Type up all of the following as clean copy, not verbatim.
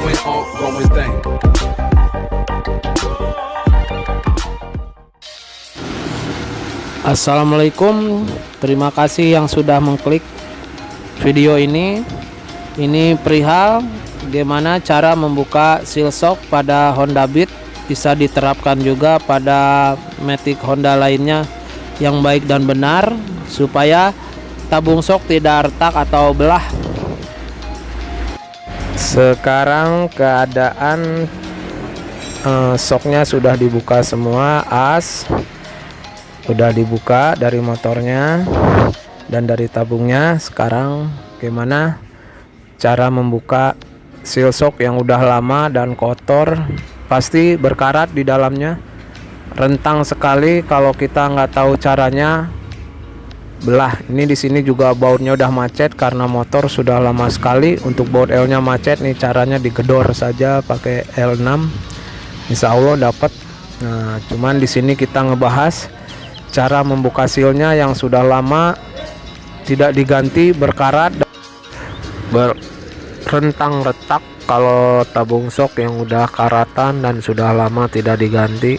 ongoing thing. Assalamualaikum, terima kasih yang sudah mengklik video ini. Ini perihal bagaimana cara membuka seal shock pada Honda Beat, bisa diterapkan juga pada Matic Honda lainnya yang baik dan benar, supaya tabung shock tidak retak atau belah. Sekarang keadaan shocknya sudah dibuka semua, as udah dibuka dari motornya dan dari tabungnya. Sekarang gimana cara membuka seal shock yang udah lama dan kotor, pasti berkarat di dalamnya, rentang sekali. Kalau kita nggak tahu caranya, belah. Ini di sini juga bautnya udah macet karena motor sudah lama sekali. Untuk baut L-nya macet nih, caranya digedor saja pakai L6, insya Allah dapat. Nah, cuman di sini kita ngebahas cara membuka sealnya yang sudah lama tidak diganti, berkarat, berrentang retak. Kalau tabung shock yang udah karatan dan sudah lama tidak diganti,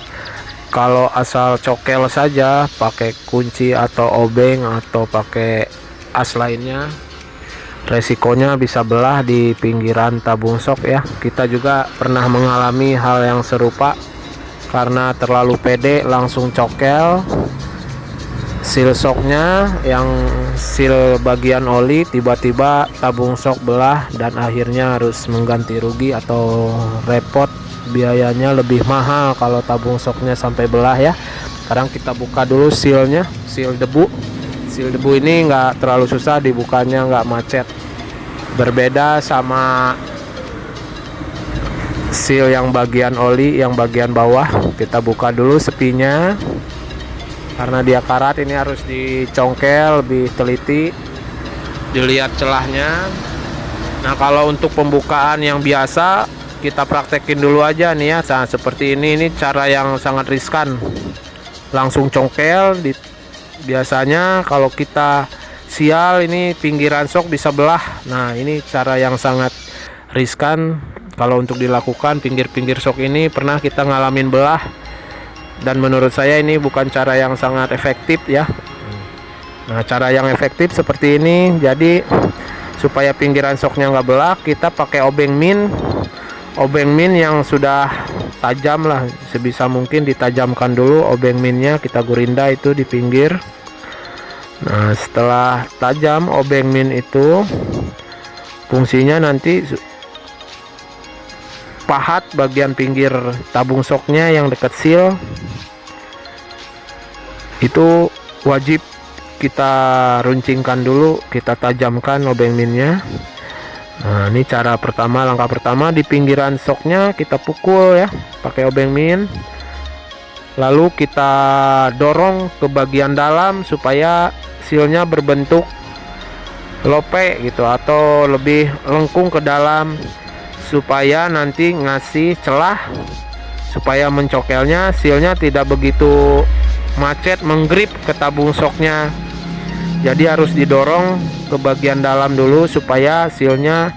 kalau asal cokel saja pakai kunci atau obeng atau pakai as lainnya, resikonya bisa belah di pinggiran tabung shock ya. Kita juga pernah mengalami hal yang serupa, karena terlalu pede langsung cokel seal shocknya, yang seal bagian oli, tiba-tiba tabung shock belah dan akhirnya harus mengganti rugi atau repot. Biayanya lebih mahal kalau tabung shocknya sampai belah ya. Sekarang kita buka dulu sealnya, seal debu. Seal debu ini nggak terlalu susah dibukanya, nggak macet. Berbeda sama seal yang bagian oli, yang bagian bawah. Kita buka dulu sepinya, karena dia karat. Ini harus dicongkel lebih teliti, dilihat celahnya. Nah, kalau untuk pembukaan yang biasa, kita praktekin dulu aja nih ya. Nah, seperti ini cara yang sangat riskan, langsung congkel. Biasanya kalau kita sial, ini pinggiran shock bisa belah. Nah, ini cara yang sangat riskan kalau untuk dilakukan. Pinggir-pinggir shock ini pernah kita ngalamin belah, dan menurut saya ini bukan cara yang sangat efektif ya. Nah, cara yang efektif seperti ini. Jadi supaya pinggiran shocknya nggak belah, kita pakai obeng min yang sudah tajam lah. Sebisa mungkin ditajamkan dulu obeng minnya, kita gurinda itu di pinggir. Nah, setelah tajam obeng min itu, fungsinya nanti pahat bagian pinggir tabung shocknya yang dekat seal itu wajib kita runcingkan dulu, kita tajamkan obeng minnya. Nah, ini cara pertama, langkah pertama. Di pinggiran shocknya kita pukul ya pakai obeng min, lalu kita dorong ke bagian dalam supaya sealnya berbentuk lope gitu, atau lebih lengkung ke dalam, supaya nanti ngasih celah supaya mencokelnya sealnya tidak begitu macet menggrip ke tabung shocknya. Jadi harus didorong ke bagian dalam dulu supaya sealnya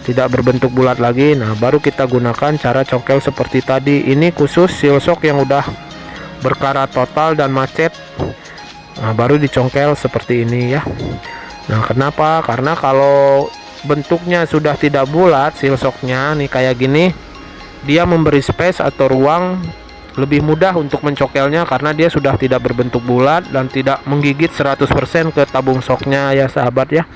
tidak berbentuk bulat lagi. Nah, baru kita gunakan cara cokel seperti tadi. Ini khusus seal shock yang udah berkarat total dan macet. Nah, baru dicongkel seperti ini ya. Nah, kenapa? Karena kalau bentuknya sudah tidak bulat, seal shocknya nih kayak gini, dia memberi space atau ruang lebih mudah untuk mencokelnya, karena dia sudah tidak berbentuk bulat dan tidak menggigit 100% ke tabung shocknya ya sahabat ya.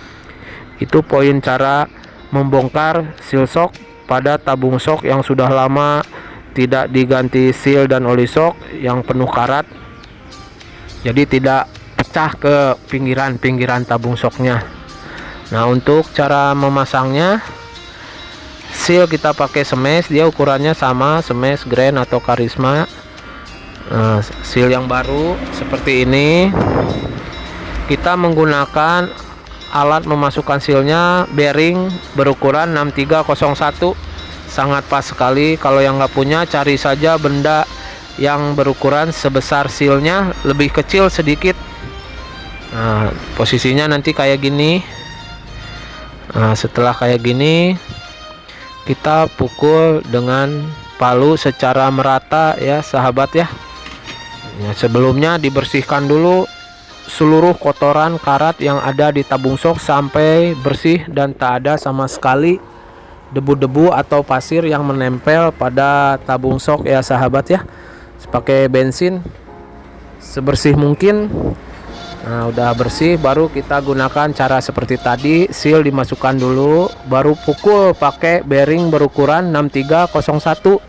Itu poin cara membongkar seal shock pada tabung shock yang sudah lama tidak diganti seal dan oli shock, yang penuh karat, jadi tidak pecah ke pinggiran tabung shocknya. Nah, untuk cara memasangnya, seal kita pakai smash, dia ukurannya sama smash Grand atau Karisma. Nah, seal yang baru seperti ini, kita menggunakan alat memasukkan sealnya bearing berukuran 6301, sangat pas sekali. Kalau yang nggak punya, cari saja benda yang berukuran sebesar sealnya, lebih kecil sedikit. Nah, posisinya nanti kayak gini. Nah, setelah kayak gini, kita pukul dengan palu secara merata ya sahabat ya. Sebelumnya dibersihkan dulu seluruh kotoran karat yang ada di tabung sok sampai bersih dan tak ada sama sekali debu-debu atau pasir yang menempel pada tabung sok ya sahabat ya. Pakai bensin sebersih mungkin. Nah, udah bersih baru kita gunakan cara seperti tadi, seal dimasukkan dulu, baru pukul pakai bearing berukuran 6301.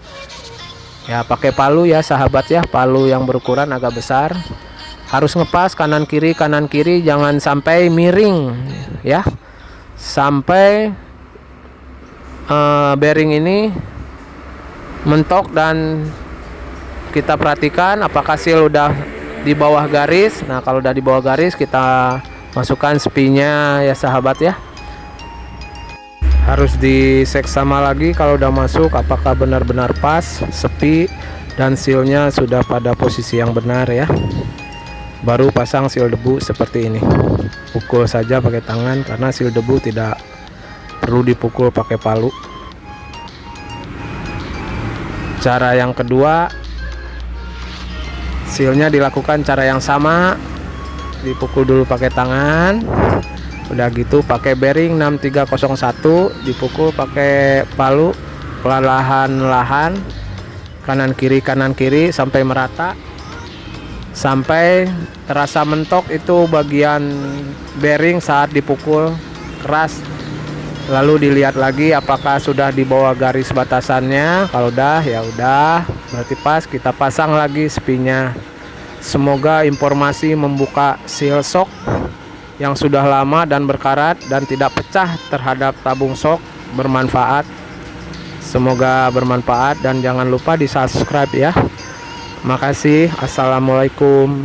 Ya, pakai palu ya sahabat ya, palu yang berukuran agak besar. Harus ngepas kanan kiri, jangan sampai miring ya. Sampai bearing ini mentok dan kita perhatikan apakah seal udah di bawah garis. Nah, kalau udah di bawah garis kita masukkan spinya ya sahabat ya. Harus diseksama lagi kalau udah masuk apakah benar-benar pas sepi dan sealnya sudah pada posisi yang benar ya. Baru pasang seal debu seperti ini. Pukul saja pakai tangan karena seal debu tidak perlu dipukul pakai palu. Cara yang kedua, sealnya dilakukan cara yang sama, dipukul dulu pakai tangan, udah gitu pakai bearing 6301 dipukul pakai palu perlahan-lahan kanan kiri sampai merata, sampai terasa mentok itu bagian bearing saat dipukul keras. Lalu dilihat lagi apakah sudah di bawah garis batasannya. Kalau udah ya udah, berarti pas. Kita pasang lagi spinya. Semoga informasi membuka seal sok yang sudah lama dan berkarat dan tidak pecah terhadap tabung sok bermanfaat. Semoga bermanfaat dan jangan lupa di subscribe ya. Makasih. Assalamualaikum.